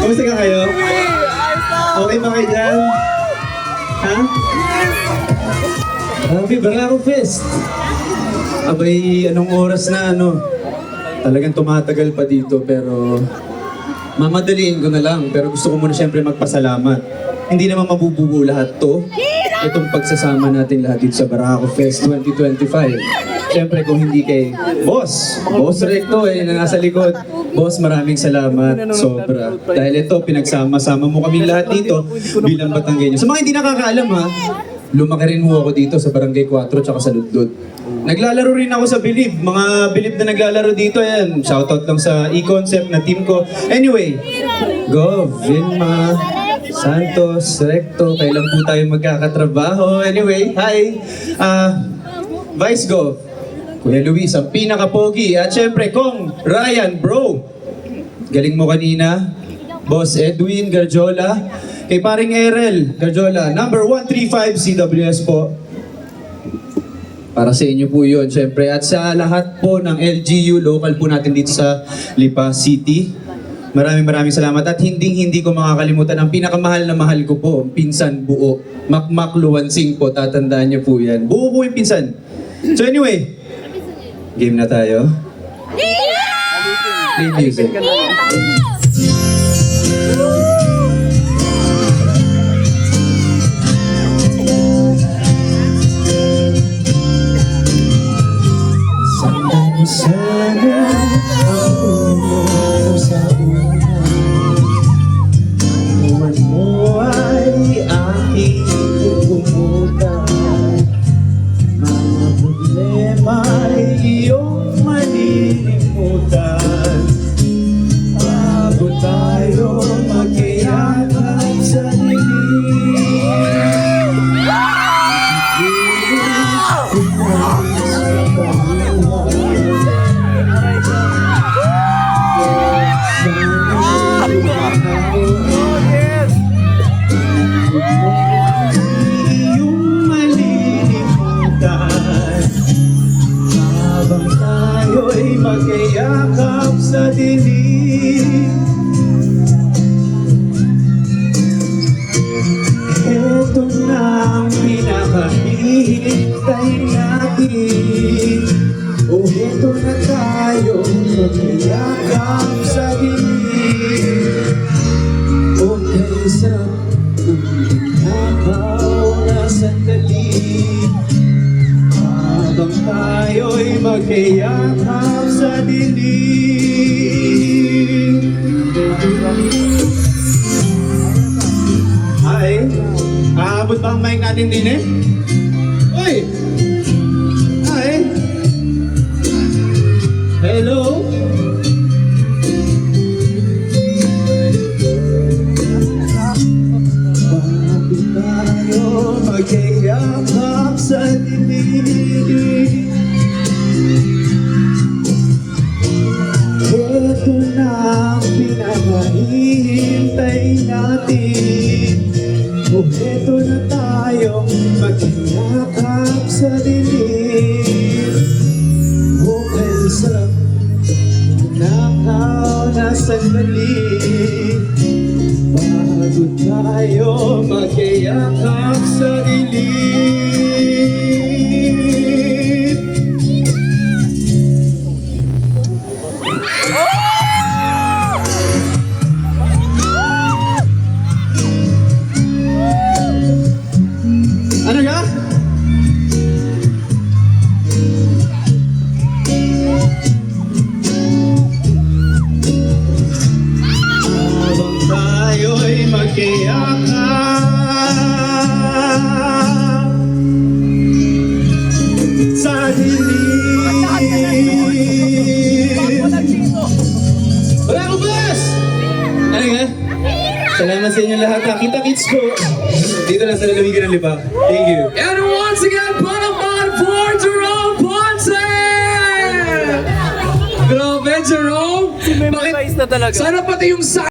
Kamusta ka kayo? Okay ba kayo dyan? Ha? Happy Barako Fest! Abay, anong oras na Talagang tumatagal pa dito pero mamadaliin ko na lang. Pero gusto ko muna siyempre magpasalamat. Hindi naman mabubuo lahat to. Itong pagsasama natin lahat dito sa Barako Fest 2025. Siyempre kung hindi kay Boss Recto na nasa likod. Boss, maraming salamat. Sobra. Dahil ito, pinagsama-sama mo kami lahat dito bilang Batanggenyo. Sa mga hindi nakakaalam ha, lumaki rin ho ako dito sa Barangay 4 tsaka sa Ludlod. Naglalaro rin ako sa Bilib. Mga Bilib na naglalaro dito, ayan. Shoutout lang sa E-Concept na team ko. Anyway, Gov, Vilma, Santos, Recto, kailan po tayo magkakatrabaho? Anyway, hi! Vice Gov, Kuya Luis, ang pinaka-pogi. At syempre, Kong, Ryan, bro. Galing mo kanina. Boss Edwin Garjola. Kay paring Erel Garjola, number 135 CWS po. Para sa inyo po yun, syempre. At sa lahat po ng LGU, local po natin dito sa Lipa City. Maraming salamat. At hindi ko makakalimutan ang pinakamahal na mahal ko po, pinsan buo. Makmak Luwansing po, tatandaan niyo po yan. Buo po yung pinsan. So anyway, game na tayo. Play music. Sana ako sa una, iwan mo ay aking pupumutan. Mga problema ay iyong malilimutan. Bago tayo magkayakap sa magkayakap sa dilim. Ito na ang pinakahihintay natin. O ito na tayo magkayakap sa dilim. Okay, sarap kung pinakaw na sandali. Habang tayo'y magkayakap sa dilim. Hi! Aabot ba ang mic natin din eh? Uy! Hi! Hello? Bakit tayo magkayakap sa dilim? Ito na ang pinakahihintay natin. O ito na tayong magkayakap sa dilim. Okay, sarap nakaw na sandali. Bago tayo magkayakap sa dilim. Ano ka? Habang tayo'y magkayakap sa dilim. Wala ko, boss! Ano nga? Salamat sa inyo lahat. Kita-kits ko dito lang sa lalawigan ng Lipa. Thank you. And once again, Panaman for Jerome Ponce! Grabe, Jerome! Si Memo Vice na talaga. Sana pati yung